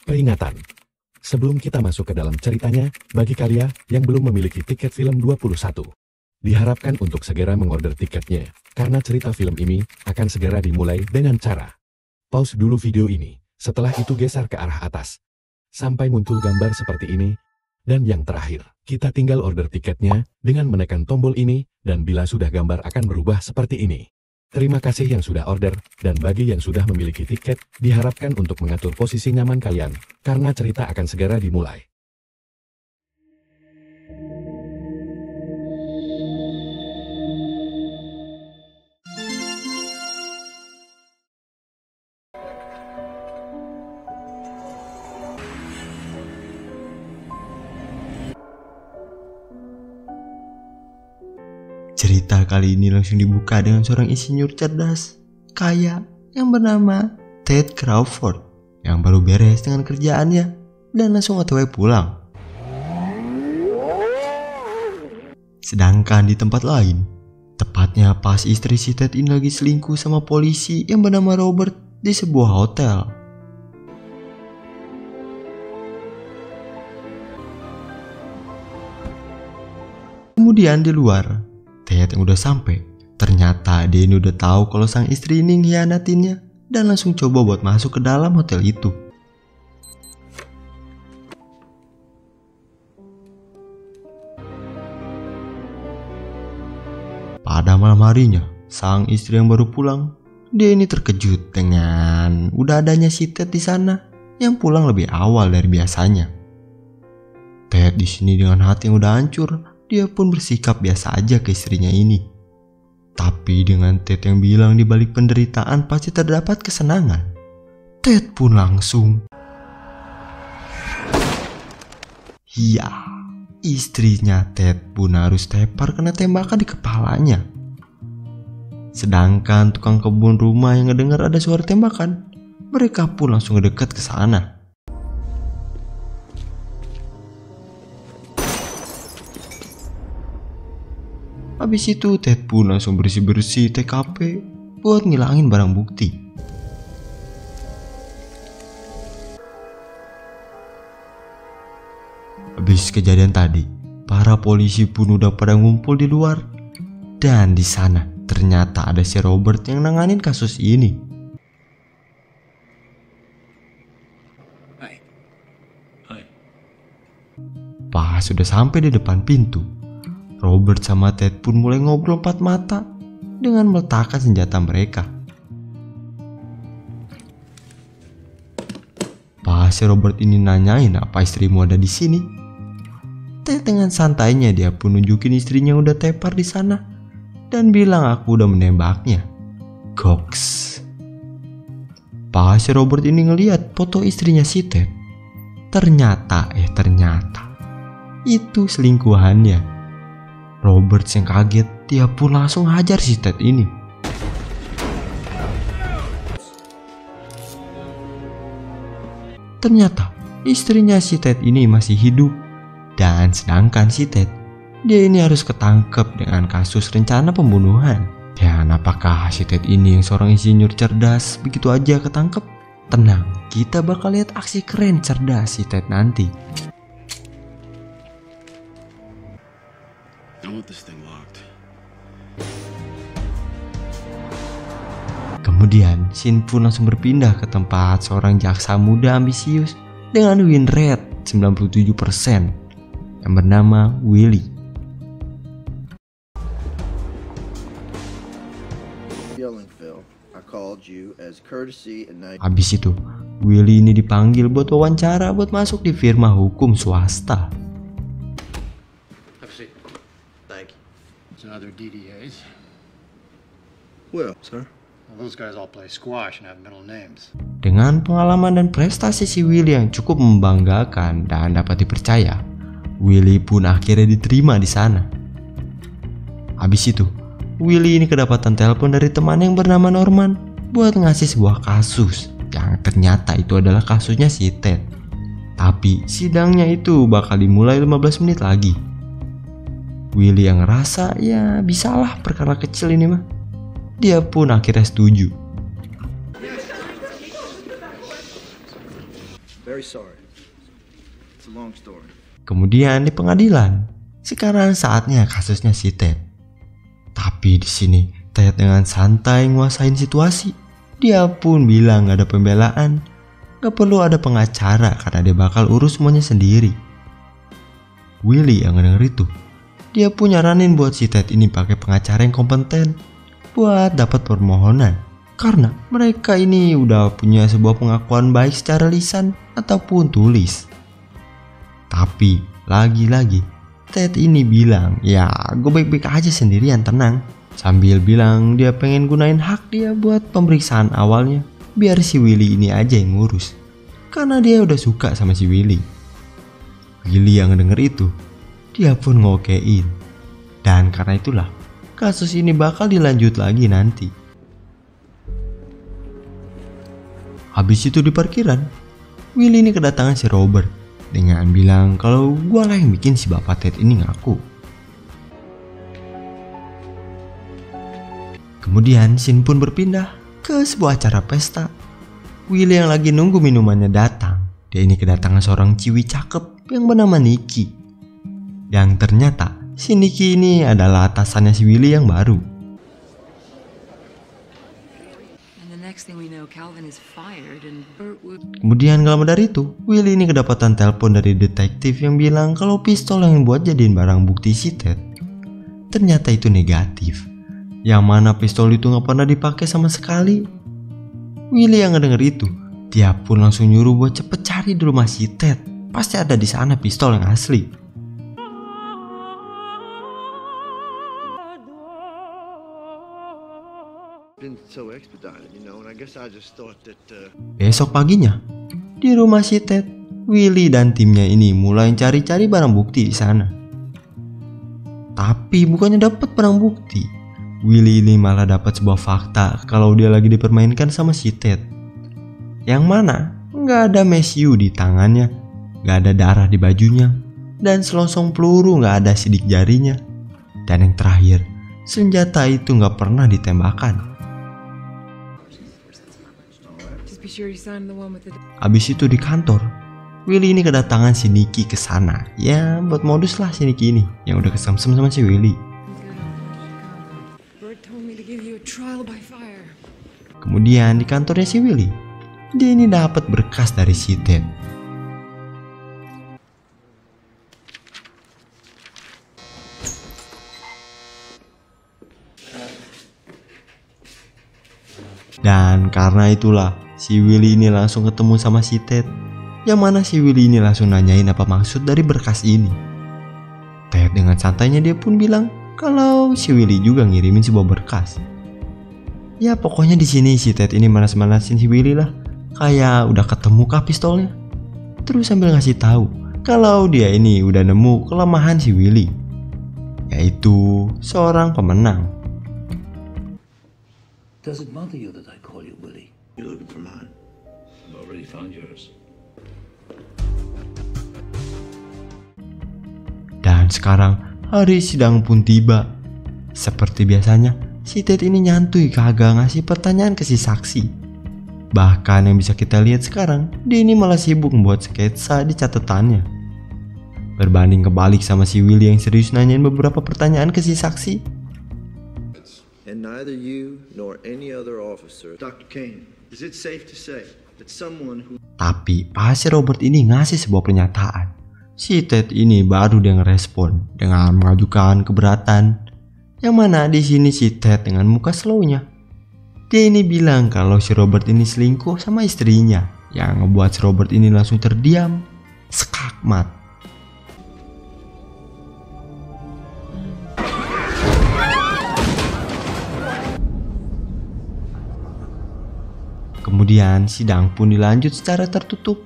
Peringatan. Sebelum kita masuk ke dalam ceritanya, bagi kalian yang belum memiliki tiket film 21, diharapkan untuk segera mengorder tiketnya, karena cerita film ini akan segera dimulai dengan cara pause dulu video ini, setelah itu geser ke arah atas, sampai muncul gambar seperti ini, dan yang terakhir, kita tinggal order tiketnya dengan menekan tombol ini, dan bila sudah gambar akan berubah seperti ini. Terima kasih yang sudah order, dan bagi yang sudah memiliki tiket, diharapkan untuk mengatur posisi nyaman kalian, karena cerita akan segera dimulai. Cerita kali ini langsung dibuka dengan seorang insinyur cerdas, kaya, yang bernama Ted Crawford, yang baru beres dengan kerjaannya dan langsung OTW pulang. Sedangkan di tempat lain, tepatnya pas istri si Ted ini lagi selingkuh sama polisi yang bernama Robert di sebuah hotel. Kemudian di luar, Ted yang udah sampai, ternyata dia ini udah tahu kalau sang istri ini ngianatinnya dan langsung coba buat masuk ke dalam hotel itu. Pada malam harinya, sang istri yang baru pulang, dia ini terkejut dengan udah adanya si Ted di sana yang pulang lebih awal dari biasanya. Ted di sini dengan hati yang udah hancur, dia pun bersikap biasa aja ke istrinya ini. Tapi dengan Ted yang bilang di balik penderitaan pasti terdapat kesenangan, Ted pun langsung, ya, istrinya Ted pun harus tepar kena tembakan di kepalanya. Sedangkan tukang kebun rumah yang ngedengar ada suara tembakan, mereka pun langsung ngedekat ke sana. Habis itu Ted pun langsung bersih-bersih TKP buat ngilangin barang bukti. Habis kejadian tadi, para polisi pun udah pada ngumpul di luar. Dan di sana ternyata ada si Robert yang nanganin kasus ini. Pas sudah sampai di depan pintu, Robert sama Ted pun mulai ngobrol empat mata dengan meletakkan senjata mereka. Pas si Robert ini nanyain apa istrimu ada di sini, Ted dengan santainya dia pun nunjukin istrinya udah tepar di sana dan bilang aku udah menembaknya. Goks. Pas si Robert ini ngeliat foto istrinya si Ted, ternyata itu selingkuhannya. Robert yang kaget, dia pun langsung hajar si Ted ini. Ternyata istrinya si Ted ini masih hidup, dan sedangkan si Ted, dia ini harus ketangkep dengan kasus rencana pembunuhan. Dan apakah si Ted ini yang seorang insinyur cerdas begitu aja ketangkep? Tenang, kita bakal lihat aksi keren cerdas si Ted nanti. Kemudian, scene pun langsung berpindah ke tempat seorang jaksa muda ambisius dengan win rate 97% yang bernama Willie. Habis itu, Willie ini dipanggil buat wawancara buat masuk di firma hukum swasta. Other DDAs. Well, sir. Those guys all play squash and have middle names. Dengan pengalaman dan prestasi si Willie yang cukup membanggakan dan dapat dipercaya, Willie pun akhirnya diterima di sana. Habis itu, Willie ini kedapatan telepon dari teman yang bernama Norman buat ngasih sebuah kasus yang ternyata itu adalah kasusnya si Ted. Tapi sidangnya itu bakal dimulai 15 menit lagi. Willie yang ngerasa ya bisalah perkara kecil ini mah. Dia pun akhirnya setuju. very sorry. It's a long story. Kemudian di pengadilan, sekarang saatnya kasusnya si Ted. Tapi di sini Ted dengan santai nguasain situasi. Dia pun bilang gak ada pembelaan, gak perlu ada pengacara karena dia bakal urus semuanya sendiri. Willy yang ngedenger itu, dia pun nyaranin buat si Ted ini pakai pengacara yang kompeten buat dapat permohonan. Karena mereka ini udah punya sebuah pengakuan baik secara lisan ataupun tulis. Tapi lagi-lagi Ted ini bilang, ya gue baik-baik aja sendirian, tenang. Sambil bilang dia pengen gunain hak dia buat pemeriksaan awalnya, biar si Willy ini aja yang ngurus. Karena dia udah suka sama si Willy. Willy yang ngedenger itu, dia pun ngokein. Dan karena itulah, kasus ini bakal dilanjut lagi nanti. Habis itu di parkiran, Willy ini kedatangan si Robert dengan bilang kalau gua lah yang bikin si bapak Ted ini ngaku. Kemudian scene pun berpindah ke sebuah acara pesta. Willy yang lagi nunggu minumannya datang. Dia ini kedatangan seorang ciwi cakep yang bernama Nikki. Yang ternyata si Nikki ini adalah atasannya si Willy yang baru. Kemudian gak lama dari itu, Willy ini kedapatan telepon dari detektif yang bilang kalau pistol yang buat jadiin barang bukti si Ted ternyata itu negatif. Yang mana pistol itu gak pernah dipakai sama sekali. Willy yang ngedenger itu, dia pun langsung nyuruh buat cepet cari di rumah si Ted. Pasti ada di sana pistol yang asli. Besok paginya, di rumah si Ted, Willy dan timnya ini mulai cari-cari barang bukti di sana. Tapi bukannya dapat barang bukti, Willy ini malah dapat sebuah fakta kalau dia lagi dipermainkan sama si Ted. Yang mana nggak ada mesiu di tangannya, nggak ada darah di bajunya, dan selongsong peluru nggak ada sidik jarinya. Dan yang terakhir, senjata itu nggak pernah ditembakkan. Abis itu di kantor, Willy ini kedatangan si Nikki ke sana. Ya buat modus lah si Nikki ini yang udah kesemsem sama si Willy. Kemudian di kantornya si Willy, dia ini dapat berkas dari si Ted. Dan karena itulah si Willy ini langsung ketemu sama si Ted. Yang mana si Willy ini langsung nanyain apa maksud dari berkas ini. Ted dengan santainya dia pun bilang kalau si Willy juga ngirimin sebuah berkas. Ya pokoknya di sini si Ted ini manas-manasin si Willy lah, kayak udah ketemu kah pistolnya. Terus sambil ngasih tahu kalau dia ini udah nemu kelemahan si Willy, yaitu seorang pemenang. Does it bother you that I call you Willie? You're looking for mine. I've already found yours. Dan sekarang hari sidang pun tiba. Seperti biasanya, si Ted ini nyantui kagak ngasih pertanyaan ke si saksi. Bahkan yang bisa kita lihat sekarang, dia ini malah sibuk membuat sketsa di catatannya. Berbanding kebalik sama si Willy yang serius nanyain beberapa pertanyaan ke si saksi. And neither you nor any other officer. Dr. Kane, is it safe to say that someone who... Tapi pas si Robert ini ngasih sebuah pernyataan, si Ted ini baru dia ngerespon dengan mengajukan keberatan. Yang mana di sini si Ted dengan muka slownya, dia ini bilang kalau si Robert ini selingkuh sama istrinya, yang ngebuat si Robert ini langsung terdiam, skakmat. Kemudian sidang pun dilanjut secara tertutup.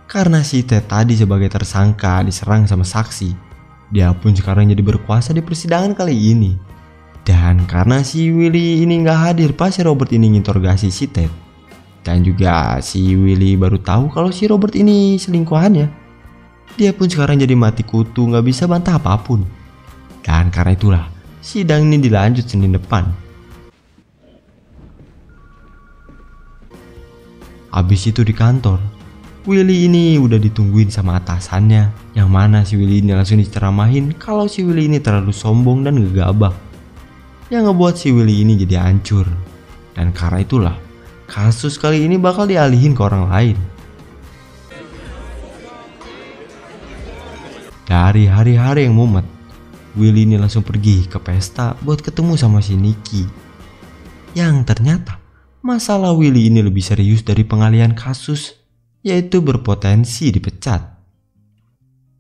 Karena si Ted tadi sebagai tersangka diserang sama saksi, dia pun sekarang jadi berkuasa di persidangan kali ini. Dan karena si Willy ini gak hadir pas si Robert ini nginterogasi si Ted, dan juga si Willy baru tahu kalau si Robert ini selingkuhannya, dia pun sekarang jadi mati kutu, gak bisa bantah apapun. Dan karena itulah sidang ini dilanjut Senin depan. Habis itu di kantor, Willy ini udah ditungguin sama atasannya, yang mana si Willy ini langsung diceramahin kalau si Willy ini terlalu sombong dan gegabah, yang ngebuat si Willy ini jadi hancur. Dan karena itulah, kasus kali ini bakal dialihin ke orang lain. Dari hari-hari yang mumet, Willy ini langsung pergi ke pesta buat ketemu sama si Nicky. Yang ternyata, masalah Willy ini lebih serius dari pengalihan kasus, yaitu berpotensi dipecat.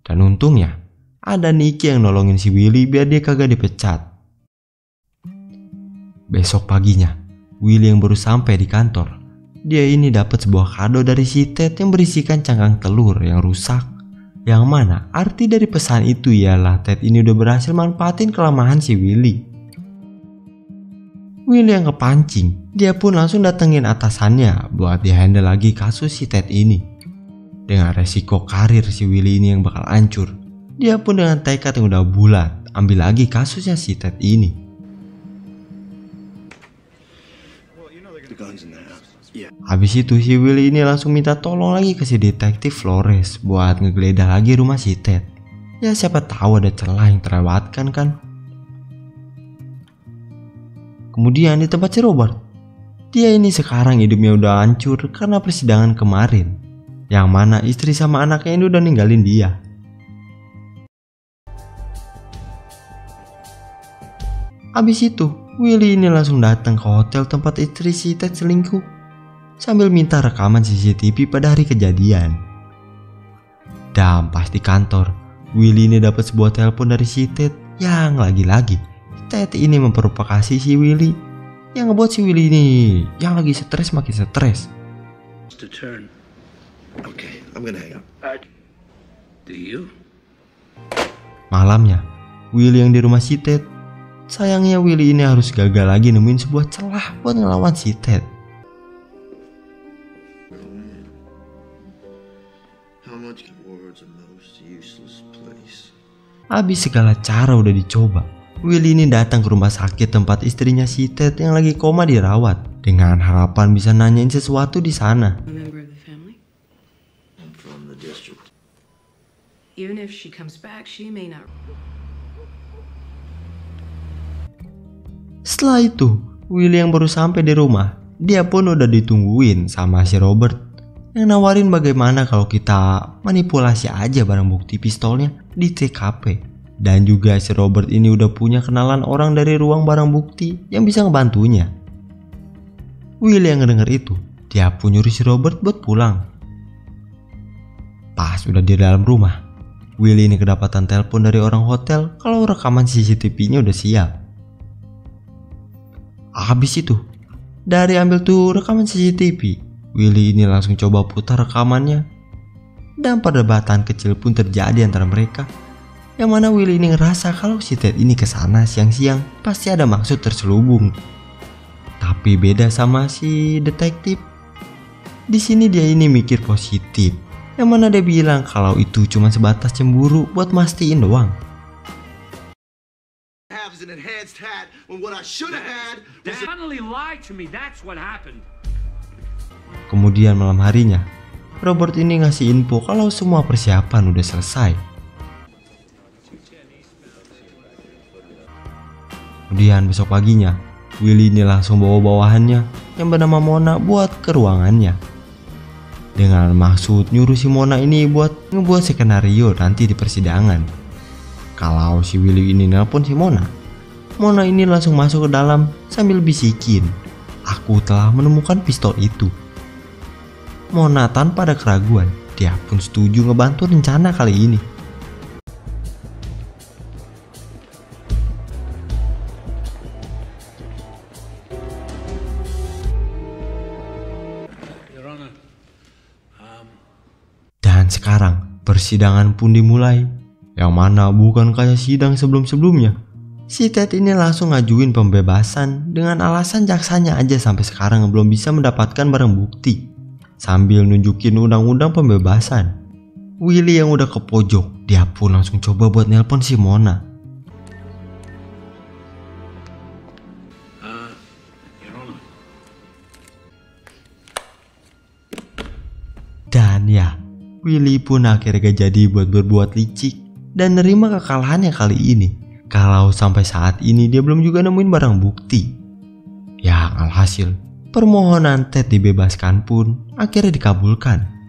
Dan untungnya, ada Nicky yang nolongin si Willy biar dia kagak dipecat. Besok paginya, Willy yang baru sampai di kantor, dia ini dapat sebuah kado dari si Ted yang berisikan cangkang telur yang rusak. Yang mana arti dari pesan itu ialah Ted ini udah berhasil manfaatin kelemahan si Willy. Willy yang kepancing, dia pun langsung datengin atasannya buat di-handle lagi kasus si Ted ini. Dengan resiko karir si Willy ini yang bakal hancur, dia pun dengan tekad yang udah bulat ambil lagi kasusnya si Ted ini. The gun's in the house. Yeah. Habis itu si Willy ini langsung minta tolong lagi ke si detektif Flores buat ngegeledah lagi rumah si Ted. Ya siapa tahu ada celah yang terlewatkan kan. Kemudian di tempat si Robert, dia ini sekarang hidupnya udah hancur karena persidangan kemarin, yang mana istri sama anaknya ini udah ninggalin dia. Habis itu Willy ini langsung datang ke hotel tempat istri si Ted selingkuh sambil minta rekaman CCTV pada hari kejadian. Dan pas di kantor, Willy ini dapat sebuah telepon dari si Ted yang lagi-lagi Ted ini memprovokasi si Willy, yang ngebuat si Willy ini yang lagi stres makin stres. To turn. Okay, I'm gonna hang up. Do you? Malamnya, Willy yang di rumah si Ted. Sayangnya Willy ini harus gagal lagi nemuin sebuah celah buat ngelawan si Ted. How much words a most useless place. Habis segala cara udah dicoba, Willy ini datang ke rumah sakit tempat istrinya si Ted yang lagi koma dirawat, dengan harapan bisa nanyain sesuatu di sana. Member of the family? I'm from the district. Even if she comes back, she may not. Setelah itu, Willy yang baru sampai di rumah, dia pun udah ditungguin sama si Robert yang nawarin bagaimana kalau kita manipulasi aja barang bukti pistolnya di TKP. Dan juga si Robert ini udah punya kenalan orang dari ruang barang bukti yang bisa ngebantunya. Willy yang ngedenger itu, dia pun nyuruh si Robert buat pulang. Pas udah di dalam rumah, Willy ini kedapatan telepon dari orang hotel kalau rekaman CCTV-nya udah siap. Habis itu, dari ambil tuh rekaman CCTV, Willy ini langsung coba putar rekamannya. Dan perdebatan kecil pun terjadi antara mereka, yang mana Willy ini ngerasa kalau si Ted ini kesana siang-siang pasti ada maksud terselubung. Tapi beda sama si detektif. Di sini dia ini mikir positif, yang mana dia bilang kalau itu cuma sebatas cemburu buat mastiin doang. An enhanced hat when what I should have had was a... Suddenly lied to me. That's what happened. Kemudian malam harinya, Robert ini ngasih info kalau semua persiapan udah selesai. Kemudian besok paginya, Willy ini langsung bawa bawahannya yang bernama Mona buat ke ruangannya. Dengan maksud nyuruh si Mona ini buat ngebuat skenario nanti di persidangan. Kalau si Willy ini nelpon si Mona ini langsung masuk ke dalam sambil bisikin, "Aku telah menemukan pistol itu." Mona tanpa ada keraguan, dia pun setuju ngebantu rencana kali ini. Dan sekarang persidangan pun dimulai, yang mana bukan kayak sidang sebelum-sebelumnya. Si Ted ini langsung ngajuin pembebasan dengan alasan jaksanya aja sampai sekarang belum bisa mendapatkan barang bukti, sambil nunjukin undang-undang pembebasan. Willy yang udah ke pojok, dia pun langsung coba buat nelpon si Mona. Dan ya, Willy pun akhirnya gak jadi buat berbuat licik dan nerima kekalahannya kali ini. Kalau sampai saat ini dia belum juga nemuin barang bukti. Ya, alhasil permohonan Ted dibebaskan pun akhirnya dikabulkan.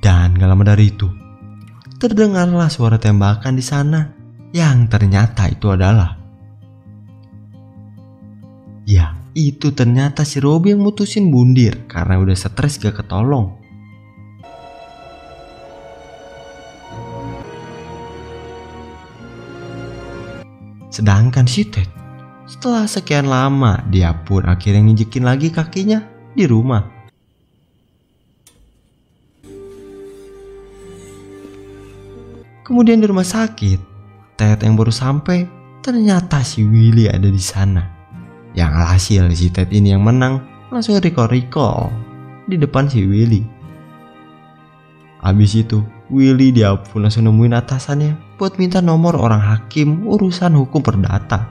Dan gak lama dari itu, terdengarlah suara tembakan di sana yang ternyata itu adalah... Ya, itu ternyata si Robbie yang mutusin bundir karena udah stres gak ketolong. Sedangkan si Ted, setelah sekian lama, dia pun akhirnya nginjekin lagi kakinya di rumah. Kemudian di rumah sakit, Ted yang baru sampai, ternyata si Willy ada di sana. Yang alhasil si Ted ini yang menang, langsung recall di depan si Willy. Habis itu, Willy dia pun langsung nemuin atasannya buat minta nomor orang hakim urusan hukum perdata.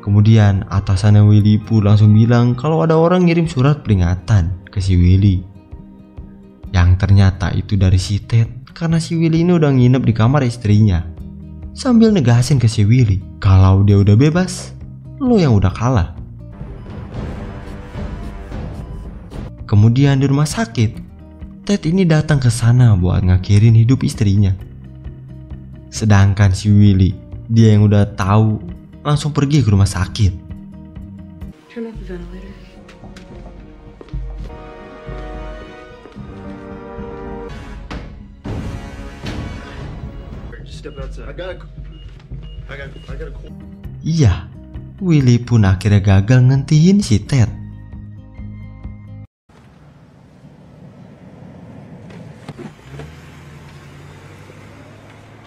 Kemudian atasannya Willy pun langsung bilang kalau ada orang ngirim surat peringatan ke si Willy. Yang ternyata itu dari si Ted. Karena si Willy ini udah nginep di kamar istrinya. Sambil negasin ke si Willy kalau dia udah bebas, lo yang udah kalah. Kemudian di rumah sakit, Ted ini datang ke sana buat ngakhirin hidup istrinya. Sedangkan si Willy, dia yang udah tahu, langsung pergi ke rumah sakit. Turn off the ventilator. Step outside. I got a call. Iya, Willy pun akhirnya gagal ngentiin si Ted.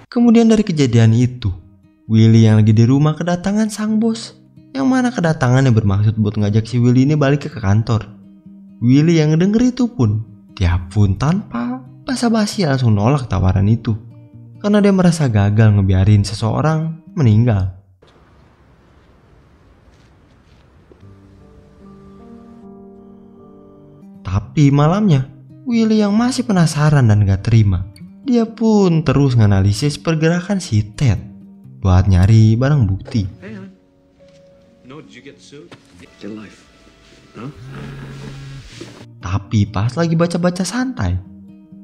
Kemudian dari kejadian itu, Willy yang lagi di rumah kedatangan sang bos. Yang mana kedatangannya bermaksud buat ngajak si Willy ini balik ke kantor. Willy yang ngedenger itu pun, dia pun tanpa basa-basi langsung nolak tawaran itu. Karena dia merasa gagal ngebiarin seseorang meninggal. Tapi malamnya, Willy yang masih penasaran dan gak terima, dia pun terus nganalisis pergerakan si Ted buat nyari barang bukti. Hey, hon. No, did you get sued? It's your life. Huh? Tapi pas lagi baca-baca santai,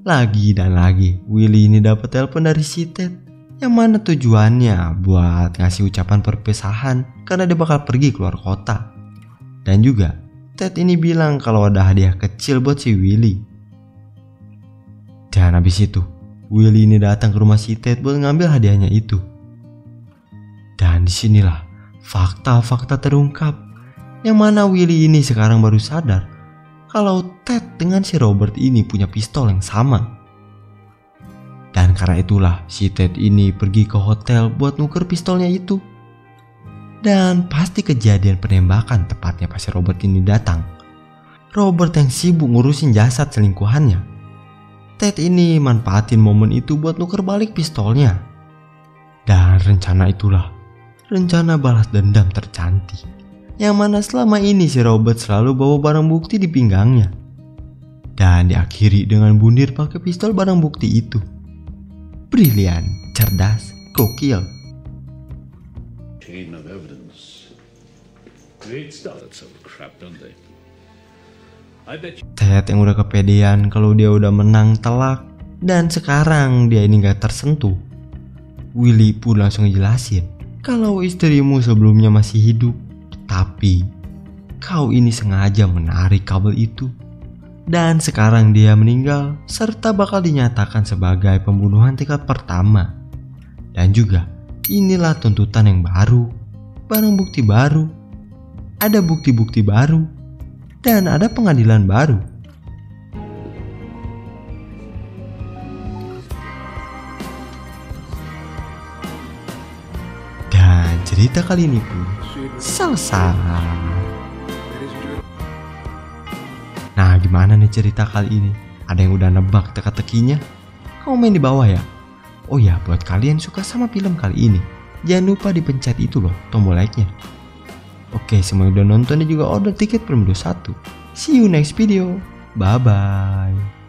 lagi dan lagi Willy ini dapat telepon dari si Ted yang mana tujuannya buat ngasih ucapan perpisahan karena dia bakal pergi keluar kota. Dan juga Ted ini bilang kalau ada hadiah kecil buat si Willy. Dan habis itu Willy ini datang ke rumah si Ted buat ngambil hadiahnya itu. Dan disinilah fakta-fakta terungkap yang mana Willy ini sekarang baru sadar kalau Ted dengan si Robert ini punya pistol yang sama. Dan karena itulah si Ted ini pergi ke hotel buat nuker pistolnya itu. Dan pasti kejadian penembakan tepatnya pas si Robert ini datang. Robert yang sibuk ngurusin jasad selingkuhannya. Ted ini manfaatin momen itu buat nuker balik pistolnya. Dan rencana itulah rencana balas dendam tercantik. Yang mana selama ini si Robert selalu bawa barang bukti di pinggangnya. Dan diakhiri dengan bundir pakai pistol barang bukti itu. Brilian, cerdas, gokil. Chain of evidence. Great stuff. That's some crap, don't they? I bet you. Ted yang udah kepedean kalau dia udah menang telak dan sekarang dia ini gak tersentuh. Willy pun langsung ngejelasin kalau istrimu sebelumnya masih hidup, tapi kau ini sengaja menarik kabel itu. Dan sekarang dia meninggal serta bakal dinyatakan sebagai pembunuhan tingkat pertama. Dan juga inilah tuntutan yang baru, barang bukti baru, ada bukti-bukti baru, dan ada pengadilan baru. Dan cerita kali ini pun selesai. Nah, gimana nih cerita kali ini? Ada yang udah nebak teka-tekinya? Komen di bawah ya. Oh ya, buat kalian suka sama film kali ini, jangan lupa dipencet itu loh, tombol like-nya. Oke, semua yang udah nonton dan juga order tiket film 21. See you next video. Bye-bye.